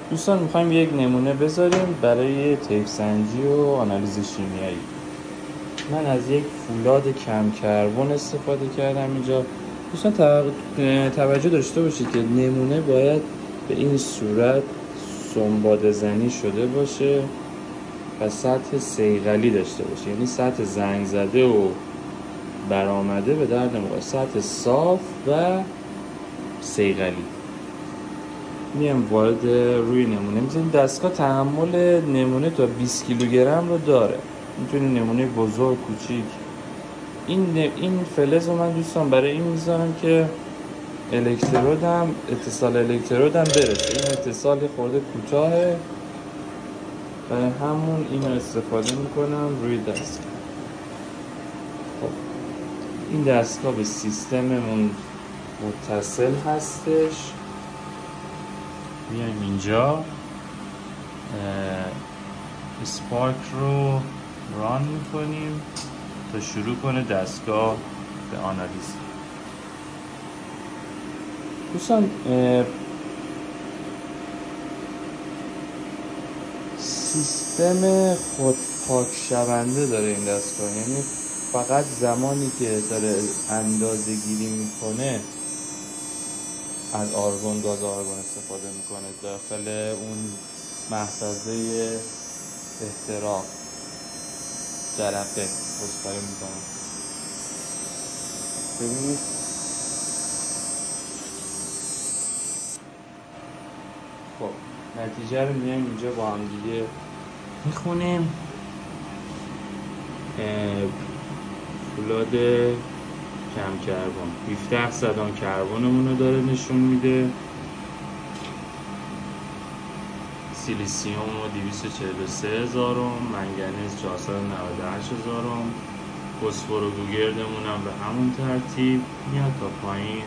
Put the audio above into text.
دوستان میخوایم یک نمونه بذاریم برای طیف سنجی و آنالیز شیمیایی. من از یک فولاد کم کربن استفاده کردم اینجا. دوستان توجه داشته باشید که نمونه باید به این صورت سنباده زنی شده باشه و سطح صیقلی داشته باشه، یعنی سطح زنگ زده و برآمده به درد نمیخوره، سطح صاف و صیقلی. میام وارد روی نمونه میزنیم. دستگاه تحمل نمونه تا 20 کیلوگرم رو داره، میتونیم نمونه بزرگ کوچیک. این فلز رو من دوستان برای این میذارم که اتصال الکترودم برسه. این اتصال خورده کوتاهه، برای همون اینو استفاده میکنم روی دستگاه. خب این دستگاه به سیستممون متصل هستش. میایم اینجا اسپارک رو ران میکنیم تا شروع کنه دستگاه به آنالیز. دوستان سیستم خود پاک شونده داره این دستگاه، یعنی فقط زمانی که داره اندازه گیری میکنه از گاز آرگون استفاده میکنه داخل اون محفظه احتراق جرقه بسپاری میکنه. ببینید خب نتیجه رو میایم اینجا با هم دیگه میخونیم. فولاد کم کربن 17% کربنمون رو داره نشون میده. سیلیسیوم 243,000، منگنیز 498,000، فسفر و گوگردمون هم به همون ترتیب میاد تا پایین